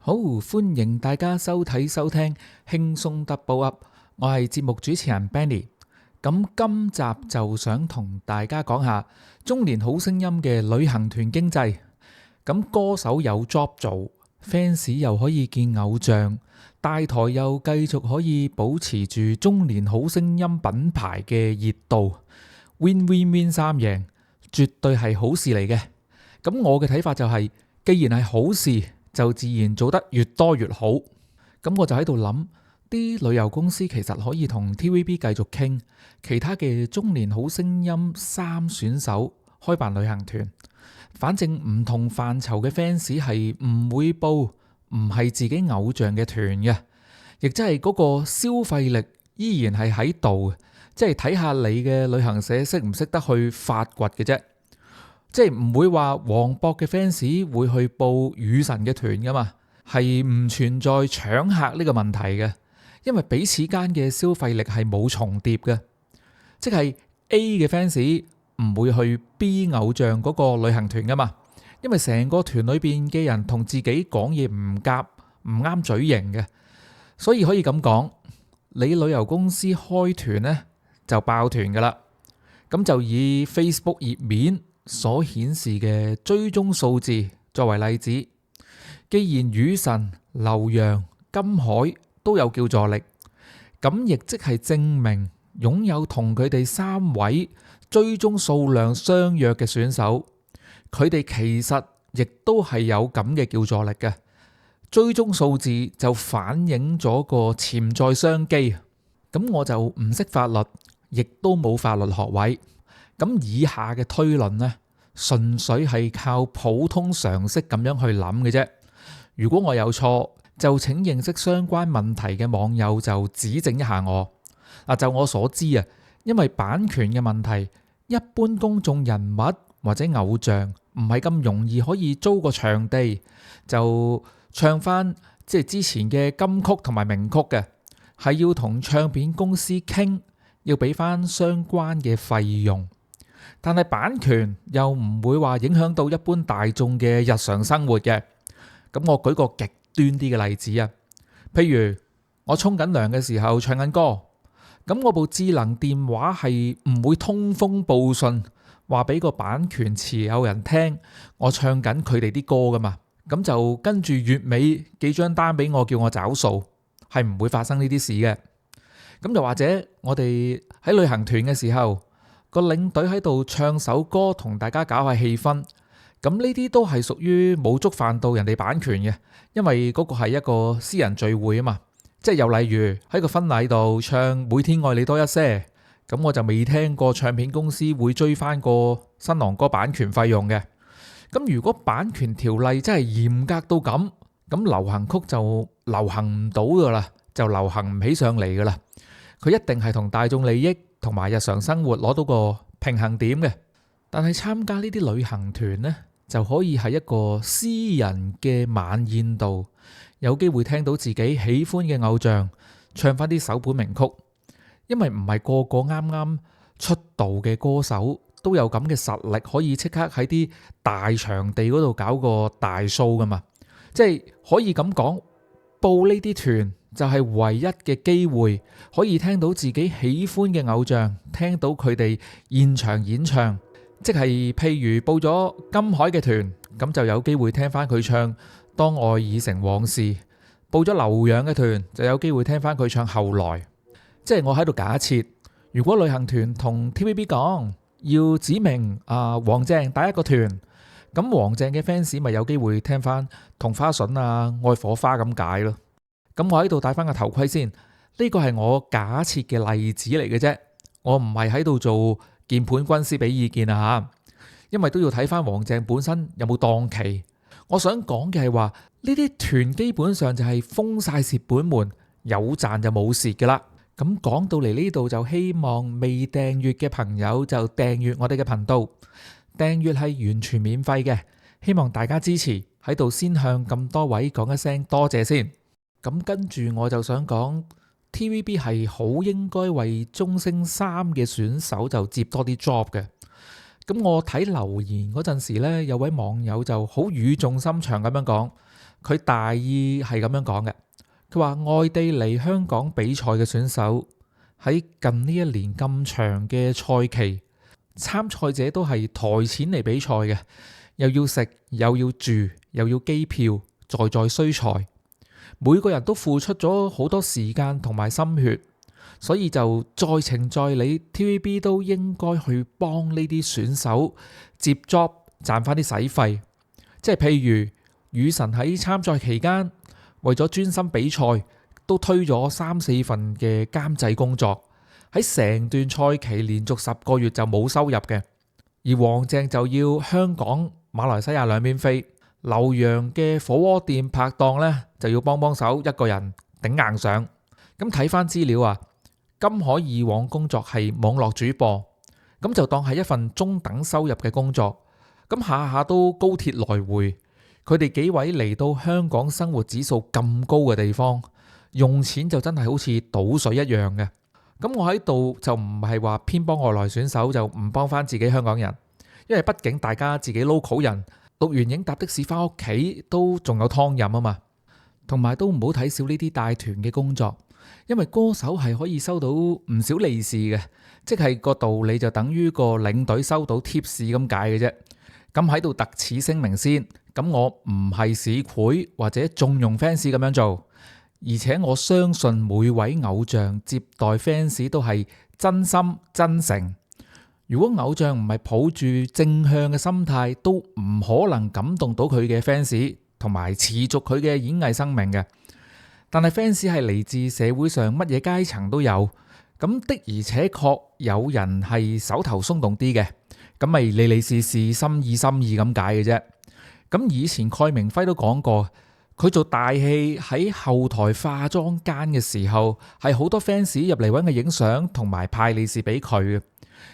好，歡迎大家收睇收聽輕鬆得報噏，我係節目主持人 Benny。咁今集就想同大家講下中年好聲音嘅旅行團經濟。咁歌手有 job 做，fans 又可以見偶像，大台又繼續可以保持住中年好聲音品牌嘅熱度，win win win 三贏，絕對係好事嚟嘅。咁我嘅睇法就係，既然係好事，就自然做得越多越好。咁我就喺度諗，啲旅遊公司其實可以同 TVB 繼續傾其他嘅中年好聲音三選手開辦旅行團。反正唔同範疇嘅 fans 係唔會報唔係自己偶像嘅團嘅，亦即係嗰個消費力依然係喺度，即係睇下你嘅旅行社識唔識得去發掘嘅啫。即係唔會話黃渤嘅 fans 會去報雨神嘅團噶嘛，係唔存在搶客呢個問題嘅，因為彼此間嘅消費力係冇重疊嘅，即係 A 嘅 fans 唔會去 B 偶像嗰個旅行團噶嘛，因為成個團裏邊嘅人同自己講嘢唔夾，唔啱嘴型嘅，所以可以咁講，你旅遊公司開團呢就爆團噶啦。咁就以 Facebook 頁面所顯示嘅追蹤數字作為例子，既然雨神、劉洋、金海都有叫座力，咁亦即係證明擁有同佢哋三位追蹤數量相若嘅選手，佢哋其實亦都係有咁嘅叫座力嘅。追蹤數字就反映咗個潛在商機。咁我就唔識法律，亦都冇法律學位。咁以下嘅推論呢，純粹係靠普通常識咁樣去諗嘅啫。如果我有錯，就請認識相關問題嘅網友就指正一下我。就我所知啊，因為版權嘅問題，一般公眾人物或者偶像唔係咁容易可以租個場地就唱翻即係之前嘅金曲同埋名曲嘅，係要同唱片公司傾，要俾翻相關嘅費用。但係版權又唔會話影響到一般大眾嘅日常生活嘅。咁我舉個極端啲嘅例子啊，譬如我沖緊涼嘅時候唱緊歌，咁我部智能電話係唔會通風報信話俾個版權持有人聽我唱緊佢哋啲歌噶嘛，咁就跟住月尾寄張單俾我叫我找數，係唔會發生呢啲事嘅。咁又或者我哋喺旅行團嘅時候，個領隊喺度唱首歌同大家搞下氣氛，咁呢啲都係屬於冇觸犯到人哋版權嘅，因為嗰個係一個私人聚會啊嘛。即係又例如喺個婚禮度唱每天愛你多一些，咁我就未聽過唱片公司會追翻個新郎哥版權費用嘅。咁如果版權條例真係嚴格到咁流行曲就流行唔到噶啦，就流行唔起上嚟噶啦。佢一定係同大眾利益同埋日常生活攞到個平衡點嘅。但係參加呢啲旅行團呢，就可以喺一個私人嘅晚宴度，有機會聽到自己喜歡嘅偶像唱翻啲首本名曲。因為唔係個個啱啱出道嘅歌手都有咁嘅實力，可以即刻喺啲大場地嗰度搞個大 show 噶嘛。即係可以咁講，報呢啲團就係唯一嘅機會，可以聽到自己喜歡嘅偶像，聽到佢哋現場演唱。即係譬如報咗金海嘅團，咁就有機會聽翻佢唱《當愛已成往事》；報咗劉洋嘅團，就有機會聽翻佢唱《後來》。即係我喺度假設，如果旅行團同 TVB 講要指明黃正帶一個團，咁黃正嘅 fans 咪有機會聽翻《同花順》啊、《愛火花》咁解咯。咁我喺度戴翻個頭盔先，呢個係我假設嘅例子嚟嘅啫，我唔係喺度做鍵盤軍師俾意見啊吓，因為都要睇翻黃正本身有冇檔期。我想講嘅係話，呢啲團基本上就係封晒蝕本門，有賺就冇蝕噶啦。咁講到嚟呢度，就希望未訂閱嘅朋友就訂閱我哋嘅頻道，訂閱係完全免費嘅，希望大家支持。喺度先向咁多位講一聲多謝先。咁跟住我就想講 TVB 係好應該為中星3嘅選手就接多啲 job 嘅。咁我睇留言嗰陣時呢，有位網友就好語重心長咁樣講，佢大意係咁樣講嘅。佢話外地嚟香港比賽嘅選手喺近呢一年咁長嘅賽期，參賽者都係台錢嚟比賽嘅，又要食又要住又要機票，在在需財，每個人都付出咗好多時間同埋心血，所以就在情在理，TVB 都應該去幫呢啲選手接 job 賺翻啲使費。即係譬如雨神喺參賽期間為咗專心比賽，都推咗3-4份嘅監製工作，喺成段賽期連續10個月就冇收入嘅。而黃鄭就要香港、馬來西亞兩邊飛，劉洋嘅火鍋店拍檔呢，就要幫手一個人頂硬上。咁睇翻資料啊，金海以往工作係網絡主播，咁就當係一份中等收入嘅工作。咁下下都高鐵來回，佢哋幾位嚟到香港生活指數咁高嘅地方，用錢就真係好似倒水一樣嘅。咁我喺度就唔係話偏幫外來選手，就唔幫翻自己香港人，因為畢竟大家自己 local 人錄完影搭的士翻屋企都仲有湯飲啊嘛。同埋都唔好睇少呢啲帶團嘅工作，因為歌手係可以收到唔少利是嘅，即係個道理就等於個領隊收到貼士咁解嘅啫。咁喺度特此聲明先，咁我唔係市儈或者縱容 fans 咁樣做。而且我相信每位偶像接待 fans 都係真心真誠。如果偶像唔係抱住正向嘅心態，都唔可能感動到佢嘅 fans，同埋持續佢嘅演藝生命嘅。但係 fans 係嚟自社會上乜嘢階層都有，咁的而且確有人係手頭鬆動啲嘅，咁咪利利是是心意心意咁解嘅啫。咁以前蓋明輝都講過，佢做大戲喺後台化妝間嘅時候，係好多 fans 入嚟揾佢影相，同埋派利是俾佢。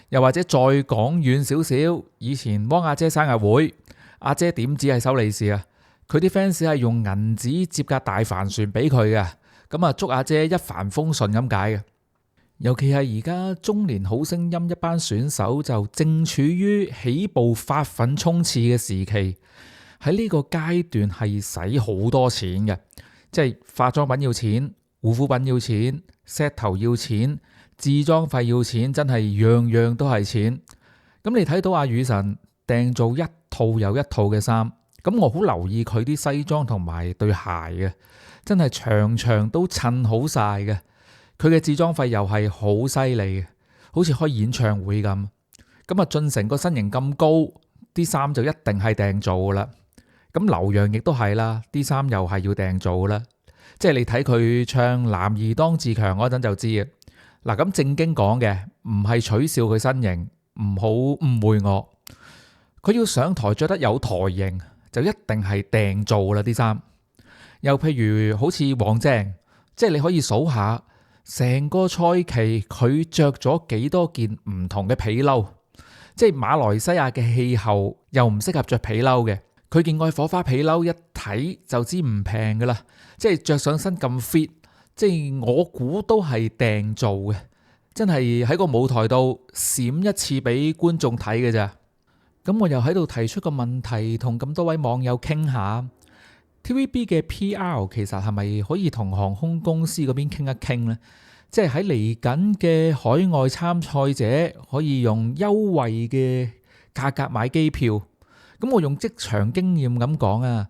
又或者再講遠少少，以前汪阿姐生日會，阿姐點止係收利是啊，佢啲 fans 係用銀紙接架大帆船俾佢嘅，咁啊祝阿姐一帆風順咁解嘅。尤其係而家中年好聲音一班選手就正處於起步發奮衝刺嘅時期，喺呢個階段係使好多錢嘅，即係化妝品要錢，護膚品要錢，set 頭要錢，置裝費要錢，真係樣樣都係錢。咁你睇到阿雨神訂做一套又一套嘅衫，咁我好留意佢啲西裝同埋對鞋嘅，真係場場都襯好晒嘅。佢嘅置裝費又係好犀利嘅，好似開演唱會咁。咁啊，晉成個身形咁高，啲衫就一定係訂做噶啦。咁劉洋亦都係啦，啲衫又係要訂做啦。即係你睇佢唱男兒當自強嗰陣就知嘅。嗱，咁正經講嘅，唔係取笑佢身形，唔好誤會我。佢要上台着得有台型，就一定係訂做啦啲衫。又譬如好似黃鄭，即係你可以數下成個賽期佢着咗幾多件唔同嘅皮褸。即係馬來西亞嘅氣候又唔適合着皮褸嘅，佢件愛火花皮褸一睇就知唔平噶啦。即係着上身咁 fit，即係我估都係訂做嘅，真係喺個舞台度閃一次俾觀眾睇嘅咋。咁我又喺度提出個問題，同咁多位網友傾下 TVB 嘅 PR 其實係咪可以同航空公司嗰邊傾一傾呢？即係喺嚟緊嘅海外參賽者可以用優惠嘅價格買機票。咁我用職場經驗咁講啊，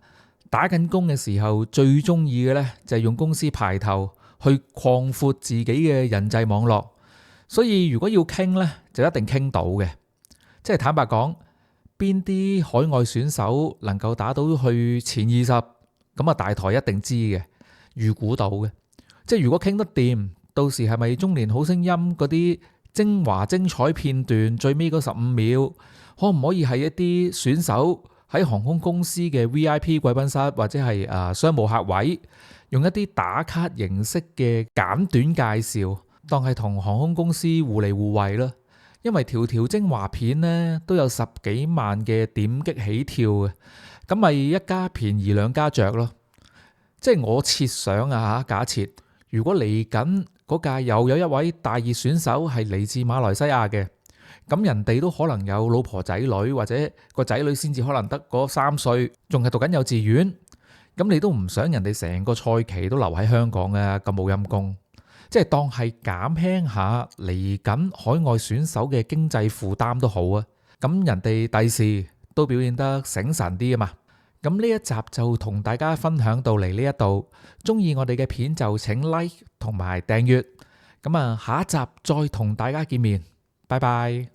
打緊工嘅時候最中意嘅呢，就係用公司排頭去擴闊自己嘅人際網絡。所以如果要傾呢，就一定傾到嘅。即係坦白講，邊啲海外選手能夠打到去前20，咁啊大台一定知嘅，預估到嘅。即係如果傾得掂，到時係咪中年好聲音嗰啲精華精彩片段最尾嗰15秒，可唔可以係一啲選手喺航空公司嘅 VIP 貴賓室或者係商務客位，用一啲打卡形式嘅簡短介紹，當係同航空公司互利互惠啦。因為條條精華片呢都有10幾萬嘅點擊起跳嘅，咁咪一家便宜兩家着咯。即係我設想啊，假設如果嚟緊嗰屆又有一位大熱選手係嚟自馬來西亞嘅，咁人哋都可能有老婆仔女，或者個仔女先至可能得嗰3歲，仲係讀緊幼稚園。咁你都唔想人哋成個賽期都留喺香港嘅，咁冇陰功，即係當係減輕下嚟緊海外選手嘅經濟負擔都好啊。咁人哋第時都表現得醒神啲啊嘛。咁呢一集就同大家分享到嚟呢一度，中意我哋嘅片就請 like 同埋訂閱。咁下一集再同大家見面，拜拜。